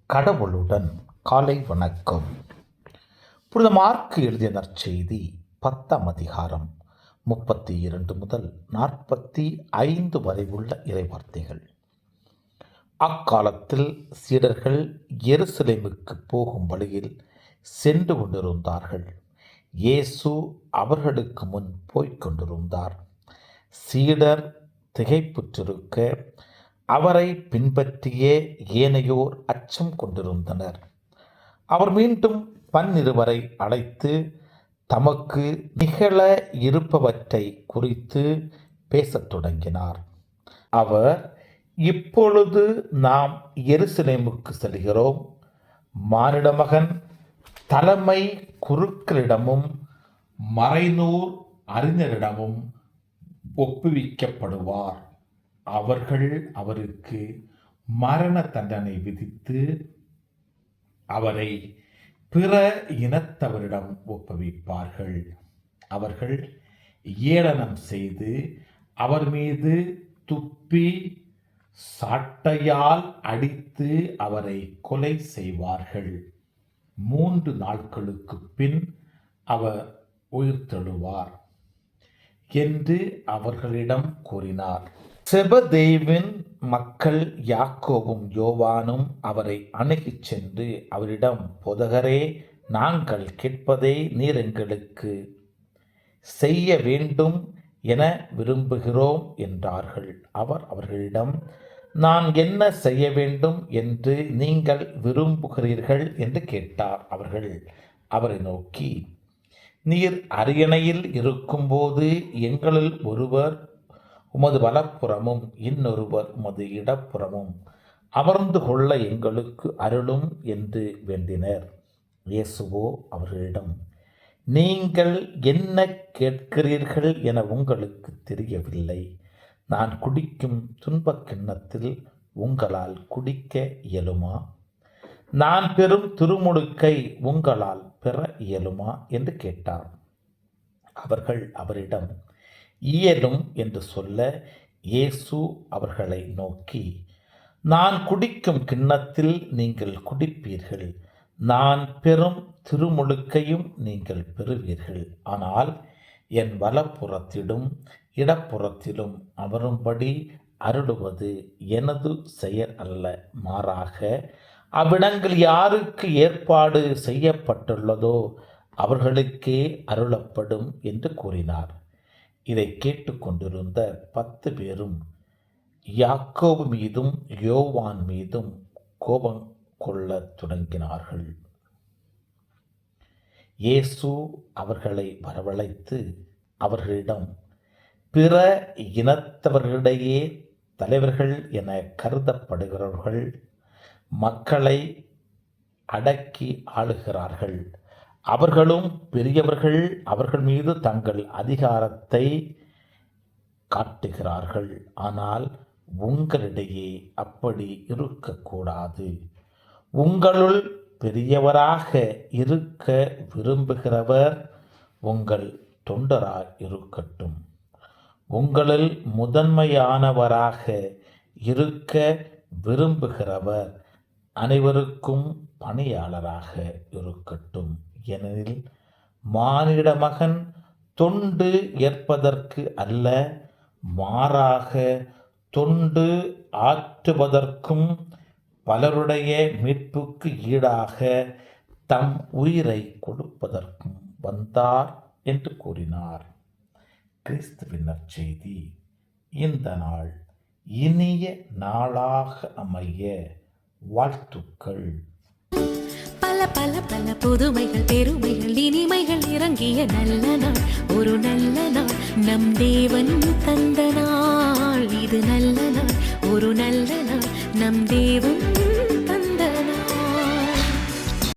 கடவுளுடன் காலை வணக்கம். புனித மார்க்கு எழுதிய நற்செய்தி 10ஆம் அதிகாரம் 32 முதல் 45 வரை உள்ள இறைவார்த்தைகள். அக்காலத்தில் சீடர்கள் எருசலேமுக்கு போகும் வழியில் சென்று கொண்டிருந்தார்கள். இயேசு அவர்களுக்கு முன் போய்க் கொண்டிருந்தார். சீடர் திகைப்புற்றிருக்க அவரை பின்பற்றிய ஏனையோர் அச்சம் கொண்டிருந்தனர். அவர் மீண்டும் 12 அழைத்து தமக்கு நிகழ இருப்பவற்றை குறித்து பேசத் தொடங்கினார். அவர், இப்பொழுது நாம் எருசலேமுக்கு செல்கிறோம். மானிட மகன் தலைமை குருக்களிடமும் மறைநூல் அறிஞரிடமும் ஒப்புவிக்கப்படுவார். அவர்கள் அவருக்கு மரண தண்டனை விதித்து அவரை பிற இனத்தவரிடம் ஒப்புவிப்பார்கள். அவர்கள் ஏளனம் செய்து அவர் மீது துப்பி சாட்டையால் அடித்து அவரை கொலை செய்வார்கள். 3 நாட்களுக்கு பின் அவர் உயிர்த்தெழுவார் என்று அவர்களிடம் கூறினார். செபதேவின் மக்கள் யாக்கோபும் யோவானும் அவரை அணுகிச் சென்று அவரிடம், போதகரே, நாங்கள் கேட்பதை நீர் எங்களுக்கு செய்ய வேண்டும் என விரும்புகிறோம் என்றார்கள். அவர் அவர்களிடம், நான் என்ன செய்ய வேண்டும் என்று நீங்கள் விரும்புகிறீர்கள் என்று கேட்டார். அவர்கள் அவரை நோக்கி, நீர் அரியணையில் இருக்கும்போது எங்களில் ஒருவர் உமது வலப்புறமும் இன்னொருவர் உமது இடப்புறமும் அமர்ந்து கொள்ள எங்களுக்கு அருளும் என்று வேண்டினர். இயேசுவோ அவர்களிடம், நீங்கள் என்ன கேட்கிறீர்கள் என உங்களுக்கு தெரியவில்லை. நான் குடிக்கும் துன்பக் கிண்ணத்தில் உங்களால் குடிக்க இயலுமா? நான் பெறும் திருமுழுக்கை உங்களால் பெற இயலுமா என்று கேட்டார். அவர்கள் அவரிடம், இயலும் என்று சொல்ல, இயேசு அவர்களை நோக்கி, நான் குடிக்கும் கிண்ணத்தில் நீங்கள் குடிப்பீர்கள், நான் பெறும் திருமுழுக்கையும் நீங்கள் பெறுவீர்கள். ஆனால் என் வலப்புறத்திலும் இடப்புறத்திலும் அமரும்படி அருளுவது எனது செயல் அல்ல, மாறாக அவ்விடங்கள் யாருக்கு ஏற்பாடு செய்யப்பட்டுள்ளதோ அவர்களுக்கே அருளப்படும் என்று கூறினார். இதை கேட்டுக்கொண்டிருந்த 10 பேரும் யாக்கோபு மீதும் யோவான் மீதும் கோபம் கொள்ளத் தொடங்கினார்கள். இயேசு அவர்களை வரவழைத்து அவர்களிடம், பிற இனத்தவர்களிடையே தலைவர்கள் என கருதப்படுகிறவர்கள் மக்களை அடக்கி ஆளுகிறார்கள். அவர்களும் பெரியவர்கள் அவர்கள் மீது தங்கள் அதிகாரத்தை காட்டுகிறார்கள். ஆனால் உங்களிடையே அப்படி இருக்கக்கூடாது. உங்களுள் பெரியவராக இருக்க விரும்புகிறவர் உங்கள் தொண்டராய் இருக்கட்டும். உங்களில் முதன்மையானவராக இருக்க விரும்புகிறவர் அனைவருக்கும் பணியாளராக இருக்கட்டும். ஏனெனில் மானிட மகன் தொண்டு ஏற்பதற்கு அல்ல, மாறாக தொண்டு ஆற்றுவதற்கும் பலருடைய மீட்புக்கு ஈடாக தம் உயிரை கொடுப்பதற்கும் வந்தார் என்று கூறினார். கிறிஸ்துவின் நற்செய்தி. இந்த நாள் இனிய நாளாக அமைய வாழ்த்துக்கள். பல பல பல புதுமைகள், பெருமைகள், இனிமைகள் இறங்கிய நல்ல நாள், ஒரு நல்ல நாள், நம் தேவன் தந்த நாள். இது நல்ல நாள், ஒரு நல்ல நாள், நம் தேவன்